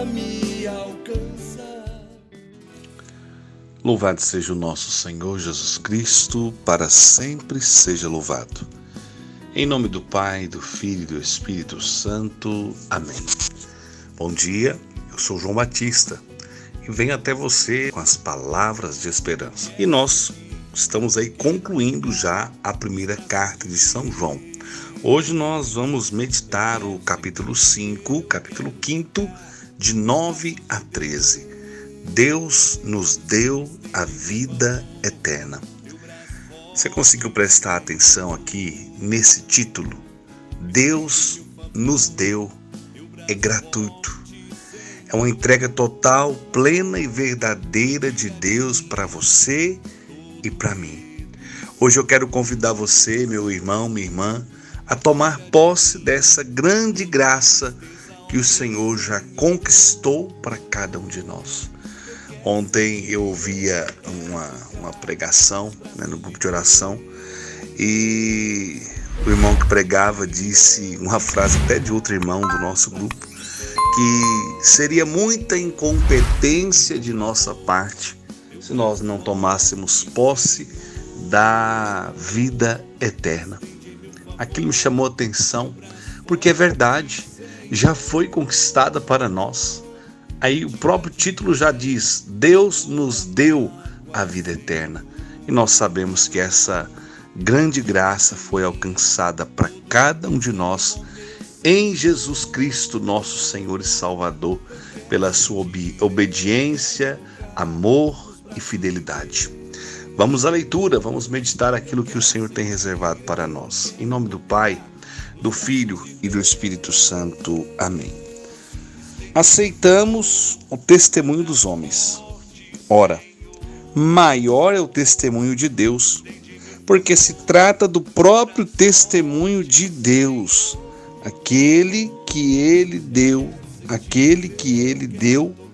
pra me alcançar. Louvado seja o nosso Senhor Jesus Cristo, para sempre seja louvado. Em nome do Pai, do Filho e do Espírito Santo. Amém. Bom dia, eu sou João Batista e venho até você com as palavras de esperança. E nós estamos aí concluindo já a primeira carta de São João. Hoje nós vamos meditar o capítulo 5, capítulo 5, de 9 a 13. Deus nos deu a vida eterna. Você conseguiu prestar atenção aqui nesse título? Deus nos deu, é gratuito. É uma entrega total, plena e verdadeira de Deus para você e para mim. Hoje eu quero convidar você, meu irmão, minha irmã, a tomar posse dessa grande graça que o Senhor já conquistou para cada um de nós. Ontem eu ouvia uma pregação, no grupo de oração, e o irmão que pregava disse uma frase até de outro irmão do nosso grupo, que seria muita incompetência de nossa parte se nós não tomássemos posse da vida eterna. Aquilo me chamou a atenção, porque é verdade, já foi conquistada para nós. Aí o próprio título já diz, Deus nos deu a vida eterna. E nós sabemos que essa grande graça foi alcançada para cada um de nós em Jesus Cristo, nosso Senhor e Salvador, pela sua obediência, amor e fidelidade. Vamos à leitura, vamos meditar aquilo que o Senhor tem reservado para nós. Em nome do Pai, do Filho e do Espírito Santo. Amém. Aceitamos o testemunho dos homens. Ora, maior é o testemunho de Deus, porque se trata do próprio testemunho de Deus, aquele que ele deu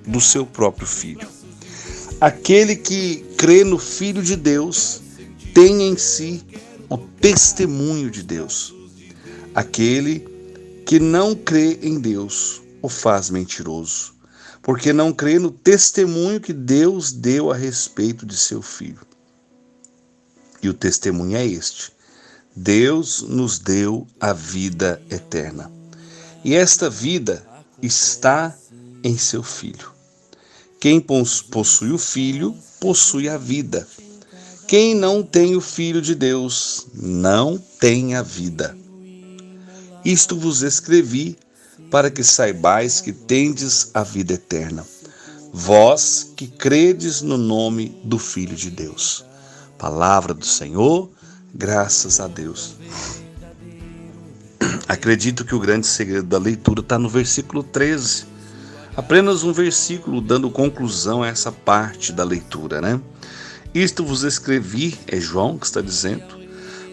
do seu próprio Filho. Aquele que crê no Filho de Deus tem em si o testemunho de Deus. Aquele que não crê em Deus o faz mentiroso, porque não crê no testemunho que Deus deu a respeito de seu Filho. E o testemunho é este: Deus nos deu a vida eterna. E esta vida está em seu Filho. Quem possui o Filho, possui a vida. Quem não tem o Filho de Deus, não tem a vida. Isto vos escrevi, para que saibais que tendes a vida eterna, vós que credes no nome do Filho de Deus. Palavra do Senhor, graças a Deus. Acredito que o grande segredo da leitura está no versículo 13. Apenas um versículo dando conclusão a essa parte da leitura, né? Isto vos escrevi, é João que está dizendo,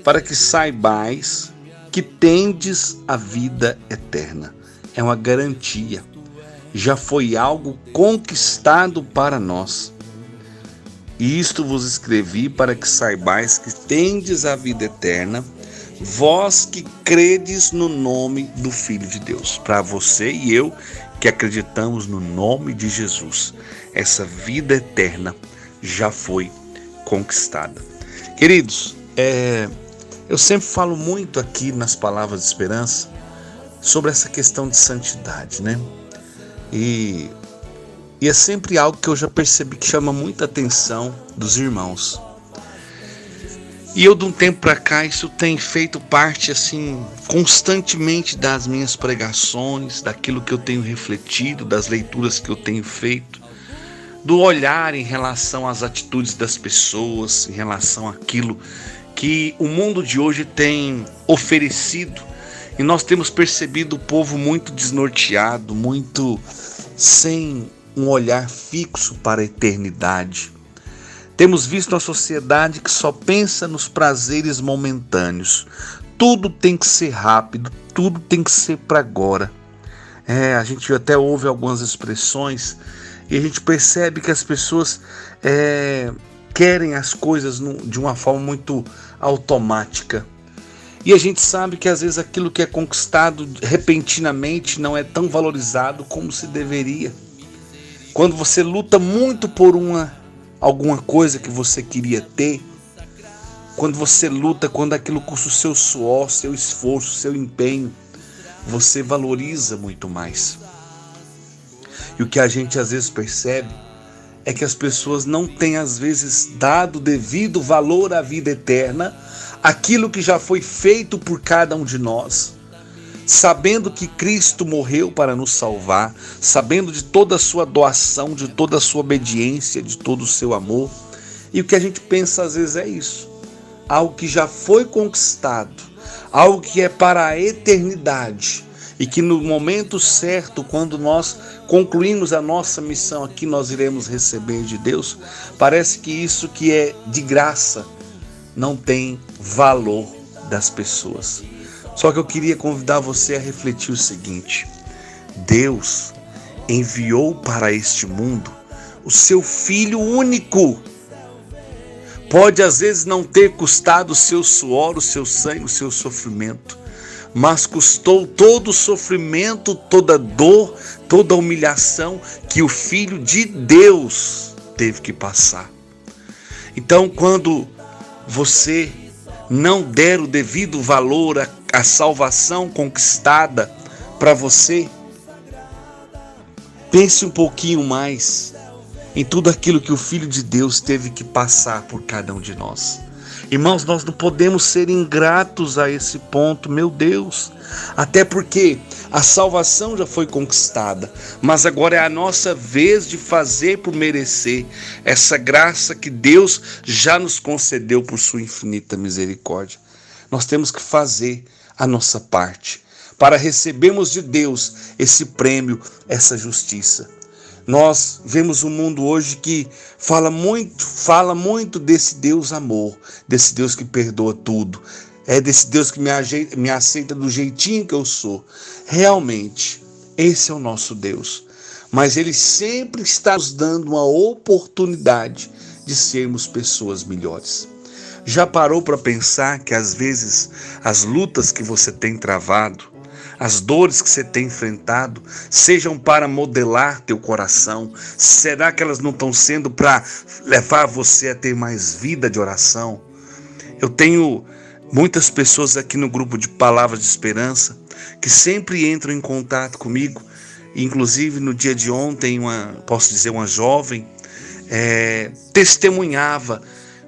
para que saibais que tendes a vida eterna. É uma garantia. Já foi algo conquistado para nós. Isto vos escrevi para que saibais que tendes a vida eterna, vós que credes no nome do Filho de Deus. Para você e eu que acreditamos no nome de Jesus, essa vida eterna já foi conquistada. Queridos, eu sempre falo muito aqui nas palavras de esperança sobre essa questão de santidade, né? E é sempre algo que eu já percebi que chama muita atenção dos irmãos. E eu, de um tempo para cá, isso tem feito parte, assim, constantemente das minhas pregações, daquilo que eu tenho refletido, das leituras que eu tenho feito, do olhar em relação às atitudes das pessoas, em relação àquilo que o mundo de hoje tem oferecido. E nós temos percebido o povo muito desnorteado, muito sem um olhar fixo para a eternidade. Temos visto uma sociedade que só pensa nos prazeres momentâneos. Tudo tem que ser rápido, tudo tem que ser para agora. A gente até ouve algumas expressões e a gente percebe que as pessoas querem as coisas de uma forma muito automática. E a gente sabe que às vezes aquilo que é conquistado repentinamente não é tão valorizado como se deveria. quando você luta muito por alguma coisa que você queria ter, quando você luta, quando aquilo custa o seu suor, seu esforço, seu empenho, você valoriza muito mais. E o que a gente às vezes percebe é que as pessoas não têm às vezes dado devido valor à vida eterna, aquilo que já foi feito por cada um de nós, sabendo que Cristo morreu para nos salvar, sabendo de toda a sua doação, de toda a sua obediência, de todo o seu amor. E o que a gente pensa às vezes é isso, algo que já foi conquistado, algo que é para a eternidade, e que no momento certo, quando nós concluímos a nossa missão aqui, nós iremos receber de Deus. Parece que isso que é de graça não tem valor das pessoas. Só que eu queria convidar você a refletir o seguinte: Deus enviou para este mundo o seu Filho único. Pode às vezes não ter custado o seu suor, o seu sangue, o seu sofrimento, mas custou todo o sofrimento, toda dor, toda a humilhação que o Filho de Deus teve que passar. Então, quando você não der o devido valor à salvação conquistada para você, pense um pouquinho mais em tudo aquilo que o Filho de Deus teve que passar por cada um de nós. Irmãos, nós não podemos ser ingratos a esse ponto, meu Deus. Até porque a salvação já foi conquistada, mas agora é a nossa vez de fazer por merecer essa graça que Deus já nos concedeu por sua infinita misericórdia. Nós temos que fazer a nossa parte para recebermos de Deus esse prêmio, essa justiça. Nós vemos um mundo hoje que fala muito desse Deus amor, desse Deus que perdoa tudo, desse Deus que me aceita do jeitinho que eu sou. Realmente, esse é o nosso Deus. Mas Ele sempre está nos dando uma oportunidade de sermos pessoas melhores. Já parou para pensar que às vezes as lutas que você tem travado, as dores que você tem enfrentado, sejam para modelar teu coração? Será que elas não estão sendo para levar você a ter mais vida de oração? Eu tenho muitas pessoas aqui no grupo de Palavras de Esperança que sempre entram em contato comigo. Inclusive no dia de ontem, uma jovem testemunhava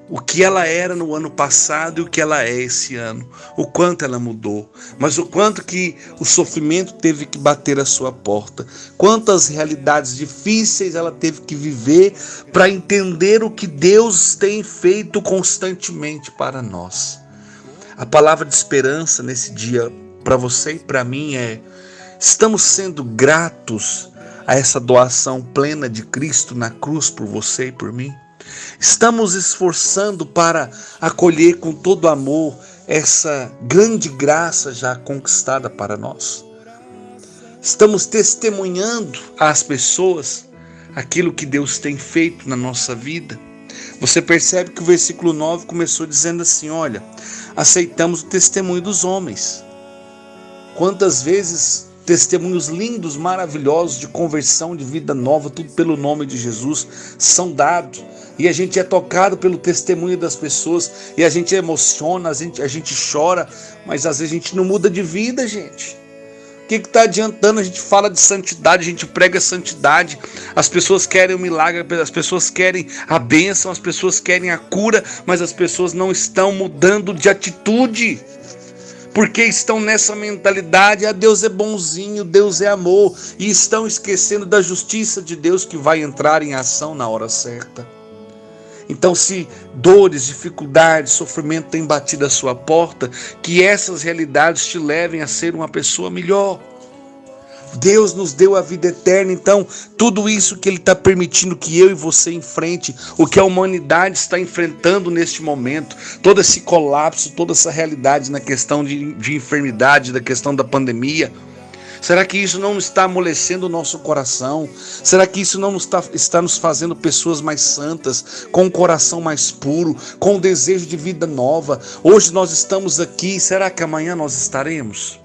o que ela era no ano passado e o que ela é esse ano, o quanto ela mudou, mas o quanto que o sofrimento teve que bater a sua porta, quantas realidades difíceis ela teve que viver para entender o que Deus tem feito constantemente para nós. A palavra de esperança nesse dia para você e para mim estamos sendo gratos a essa doação plena de Cristo na cruz por você e por mim? Estamos esforçando para acolher com todo amor essa grande graça já conquistada para nós? Estamos testemunhando às pessoas aquilo que Deus tem feito na nossa vida? Você percebe que o versículo 9 começou dizendo assim: olha, aceitamos o testemunho dos homens. Quantas vezes testemunhos lindos, maravilhosos de conversão, de vida nova, tudo pelo nome de Jesus, são dados. E a gente é tocado pelo testemunho das pessoas, e a gente emociona, a gente chora, mas às vezes a gente não muda de vida, gente. O que está adiantando? A gente fala de santidade, a gente prega santidade, as pessoas querem o milagre, as pessoas querem a bênção, as pessoas querem a cura, mas as pessoas não estão mudando de atitude, porque estão nessa mentalidade: Deus é bonzinho, Deus é amor, e estão esquecendo da justiça de Deus que vai entrar em ação na hora certa. Então, se dores, dificuldades, sofrimento têm batido a sua porta, que essas realidades te levem a ser uma pessoa melhor. Deus nos deu a vida eterna, então tudo isso que Ele está permitindo que eu e você enfrente, o que a humanidade está enfrentando neste momento, todo esse colapso, toda essa realidade na questão de enfermidade, da questão da pandemia, será que isso não está amolecendo o nosso coração? Será que isso não está nos fazendo pessoas mais santas, com um coração mais puro, com um desejo de vida nova? Hoje nós estamos aqui, será que amanhã nós estaremos?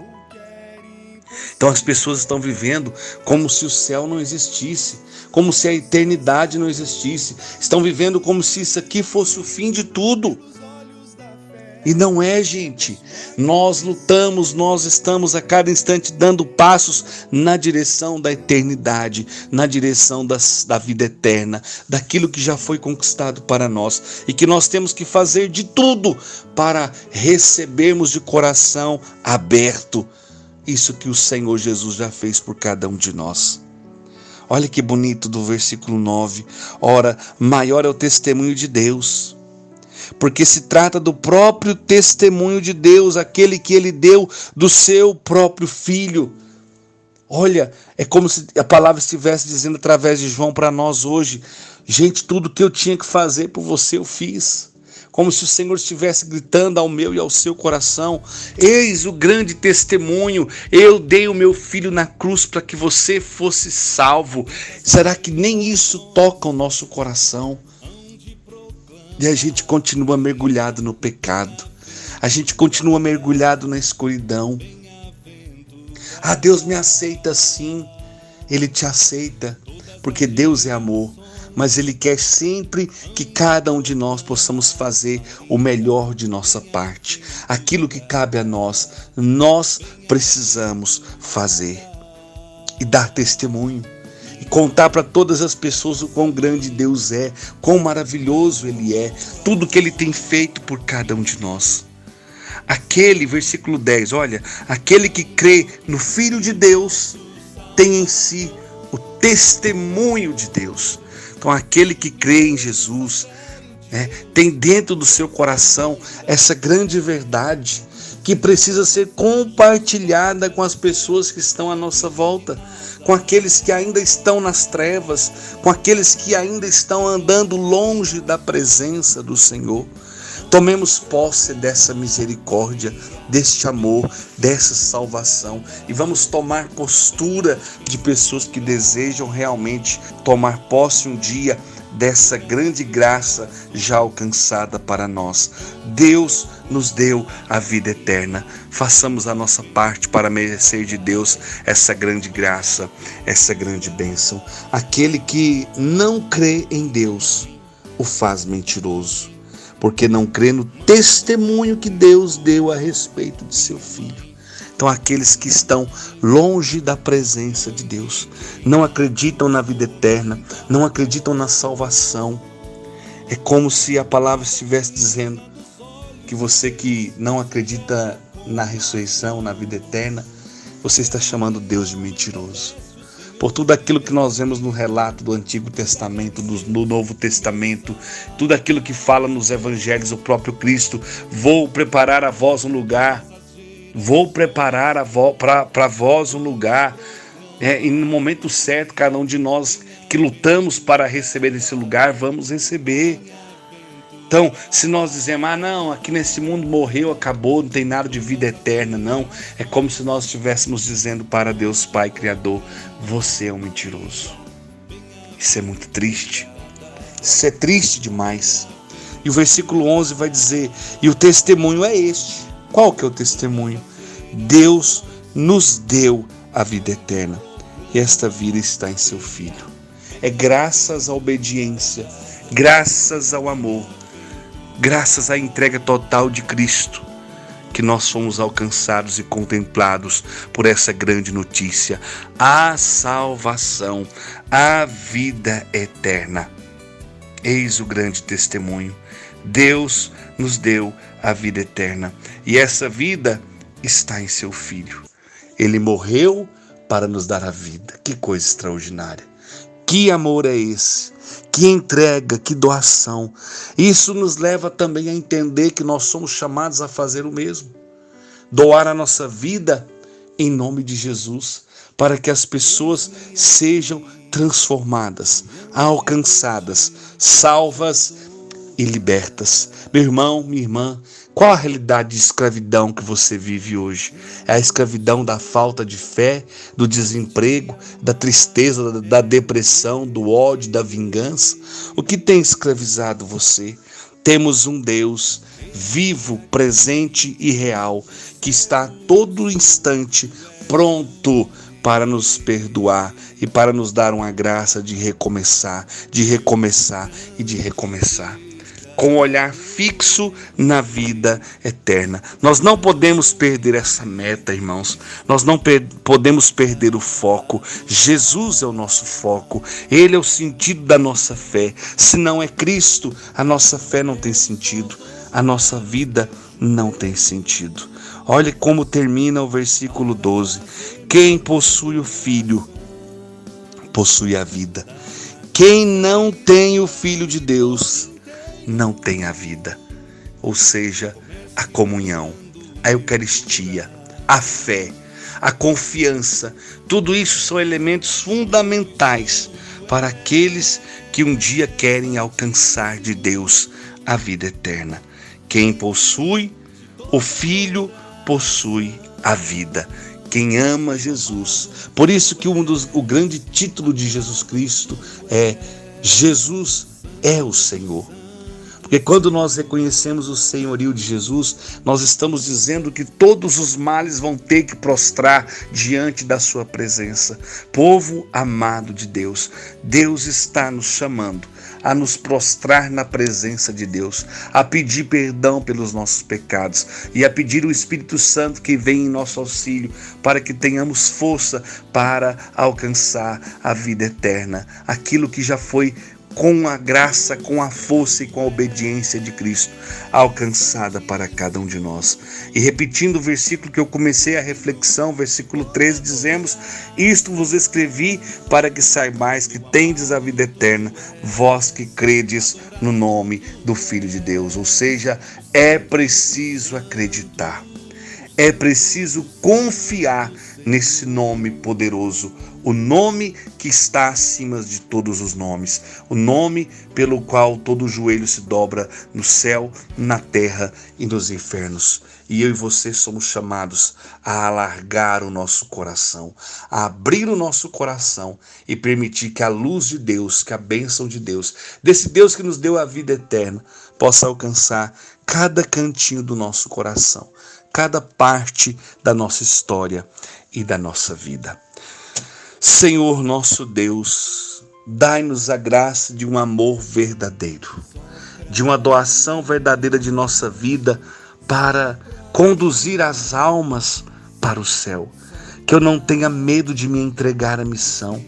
Então as pessoas estão vivendo como se o céu não existisse, como se a eternidade não existisse. Estão vivendo como se isso aqui fosse o fim de tudo. E não é, gente. Nós lutamos, nós estamos a cada instante dando passos na direção da eternidade, na direção da vida eterna, daquilo que já foi conquistado para nós e que nós temos que fazer de tudo para recebermos de coração aberto isso que o Senhor Jesus já fez por cada um de nós. Olha que bonito do versículo 9. Ora, maior é o testemunho de Deus, porque se trata do próprio testemunho de Deus, aquele que Ele deu do seu próprio Filho. Olha, é como se a palavra estivesse dizendo através de João para nós hoje: gente, tudo que eu tinha que fazer por você eu fiz. Como se o Senhor estivesse gritando ao meu e ao seu coração: eis o grande testemunho, eu dei o meu Filho na cruz para que você fosse salvo. Será que nem isso toca o nosso coração? E a gente continua mergulhado no pecado. A gente continua mergulhado na escuridão. Ah, Deus me aceita sim. Ele te aceita, porque Deus é amor. Mas Ele quer sempre que cada um de nós possamos fazer o melhor de nossa parte. Aquilo que cabe a nós, nós precisamos fazer. E dar testemunho. E contar para todas as pessoas o quão grande Deus é, quão maravilhoso Ele é, tudo que Ele tem feito por cada um de nós. Aquele, versículo 10, olha, aquele que crê no Filho de Deus tem em si o testemunho de Deus. Então aquele que crê em Jesus, tem dentro do seu coração essa grande verdade que precisa ser compartilhada com as pessoas que estão à nossa volta, com aqueles que ainda estão nas trevas, com aqueles que ainda estão andando longe da presença do Senhor. Tomemos posse dessa misericórdia, deste amor, dessa salvação e vamos tomar postura de pessoas que desejam realmente tomar posse um dia dessa grande graça já alcançada para nós. Deus nos deu a vida eterna. Façamos a nossa parte para merecer de Deus essa grande graça, essa grande bênção. Aquele que não crê em Deus o faz mentiroso, porque não crê no testemunho que Deus deu a respeito de seu Filho. Então aqueles que estão longe da presença de Deus, não acreditam na vida eterna, não acreditam na salvação. É como se a palavra estivesse dizendo que você que não acredita na ressurreição, na vida eterna, você está chamando Deus de mentiroso. Por tudo aquilo que nós vemos no relato do Antigo Testamento, do Novo Testamento, tudo aquilo que fala nos Evangelhos, o próprio Cristo: vou preparar a vós um lugar, vou preparar para vós um lugar. E no momento certo, cada um de nós que lutamos para receber esse lugar, vamos receber. Então, se nós dizemos: não, aqui nesse mundo morreu, acabou, não tem nada de vida eterna, não. É como se nós estivéssemos dizendo para Deus Pai Criador: você é um mentiroso. Isso é muito triste. Isso é triste demais. E o versículo 11 vai dizer: e o testemunho é este. Qual que é o testemunho? Deus nos deu a vida eterna. E esta vida está em seu Filho. É graças à obediência, graças ao amor, graças à entrega total de Cristo, que nós fomos alcançados e contemplados por essa grande notícia: a salvação, a vida eterna. Eis o grande testemunho. Deus nos deu a vida eterna e essa vida está em seu Filho. Ele morreu para nos dar a vida. Que coisa extraordinária! Que amor é esse? Que entrega, que doação. Isso nos leva também a entender que nós somos chamados a fazer o mesmo. Doar a nossa vida em nome de Jesus, para que as pessoas sejam transformadas, alcançadas, salvas e libertas. Meu irmão, minha irmã, qual a realidade de escravidão que você vive hoje? É a escravidão da falta de fé, do desemprego, da tristeza, da depressão, do ódio, da vingança? O que tem escravizado você? Temos um Deus vivo, presente e real, que está a todo instante pronto para nos perdoar e para nos dar uma graça de recomeçar, de recomeçar e de recomeçar, com um olhar fixo na vida eterna. Nós não podemos perder essa meta, irmãos. Nós não podemos perder o foco. Jesus é o nosso foco. Ele é o sentido da nossa fé. Se não é Cristo, a nossa fé não tem sentido. A nossa vida não tem sentido. Olha como termina o versículo 12. Quem possui o Filho, possui a vida. Quem não tem o Filho de Deus, não tem a vida. Ou seja, a comunhão, a Eucaristia, a fé, a confiança, tudo isso são elementos fundamentais para aqueles que um dia querem alcançar de Deus a vida eterna. Quem possui o Filho, possui a vida. Quem ama Jesus. Por isso que o grande título de Jesus Cristo é Jesus é o Senhor. Porque quando nós reconhecemos o senhorio de Jesus, nós estamos dizendo que todos os males vão ter que prostrar diante da sua presença. Povo amado de Deus, Deus está nos chamando a nos prostrar na presença de Deus, a pedir perdão pelos nossos pecados e a pedir o Espírito Santo que vem em nosso auxílio para que tenhamos força para alcançar a vida eterna, aquilo que já foi com a graça, com a força e com a obediência de Cristo, alcançada para cada um de nós. E repetindo o versículo que eu comecei a reflexão, versículo 13, dizemos: isto vos escrevi para que saibais que tendes a vida eterna, vós que credes no nome do Filho de Deus. Ou seja, é preciso acreditar, é preciso confiar nesse nome poderoso, o nome que está acima de todos os nomes, o nome pelo qual todo joelho se dobra no céu, na terra e nos infernos. E eu e você somos chamados a alargar o nosso coração, a abrir o nosso coração e permitir que a luz de Deus, que a bênção de Deus, desse Deus que nos deu a vida eterna, possa alcançar cada cantinho do nosso coração, cada parte da nossa história e da nossa vida. Senhor nosso Deus, dai-nos a graça de um amor verdadeiro, de uma doação verdadeira de nossa vida para conduzir as almas para o céu. Que eu não tenha medo de me entregar à missão,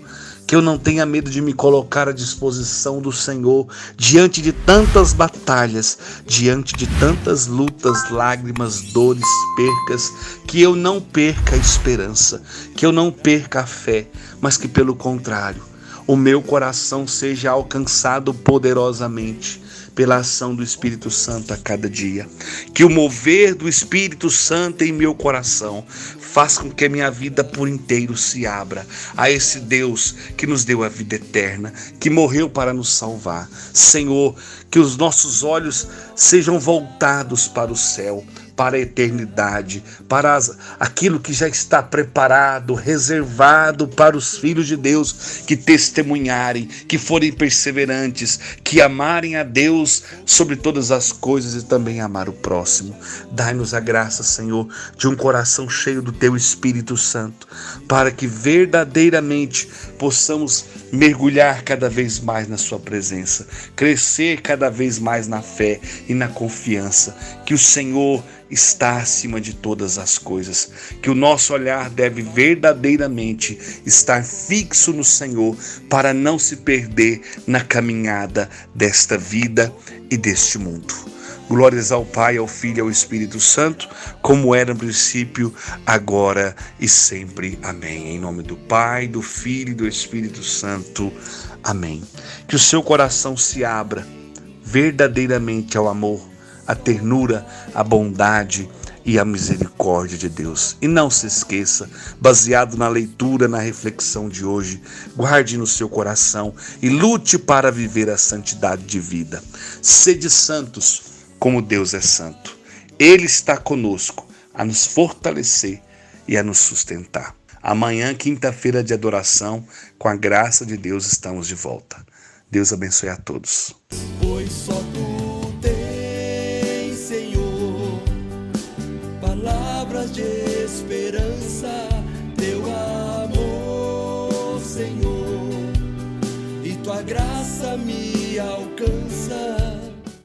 que eu não tenha medo de me colocar à disposição do Senhor diante de tantas batalhas, diante de tantas lutas, lágrimas, dores, percas, que eu não perca a esperança, que eu não perca a fé, mas que pelo contrário, o meu coração seja alcançado poderosamente pela ação do Espírito Santo a cada dia. Que o mover do Espírito Santo em meu coração faça com que a minha vida por inteiro se abra a esse Deus que nos deu a vida eterna, que morreu para nos salvar. Senhor, que os nossos olhos sejam voltados para o céu, para a eternidade, para aquilo que já está preparado, reservado para os filhos de Deus que testemunharem, que forem perseverantes, que amarem a Deus sobre todas as coisas e também amar o próximo. Dai-nos a graça, Senhor, de um coração cheio do Teu Espírito Santo, para que verdadeiramente possamos mergulhar cada vez mais na Sua presença, crescer cada vez mais na fé e na confiança, que o Senhor está acima de todas as coisas, que o nosso olhar deve verdadeiramente estar fixo no Senhor para não se perder na caminhada desta vida e deste mundo. Glórias ao Pai, ao Filho e ao Espírito Santo, como era no princípio, agora e sempre. Amém. Em nome do Pai, do Filho e do Espírito Santo. Amém. Que o seu coração se abra verdadeiramente ao amor, a ternura, a bondade e a misericórdia de Deus. E não se esqueça, baseado na leitura, na reflexão de hoje, guarde no seu coração e lute para viver a santidade de vida. Sede santos, como Deus é santo. Ele está conosco a nos fortalecer e a nos sustentar. Amanhã, quinta-feira de adoração, com a graça de Deus, estamos de volta. Deus abençoe a todos. Pois só Tu tens, Senhor, palavras de esperança, Teu amor tua graça me alcança.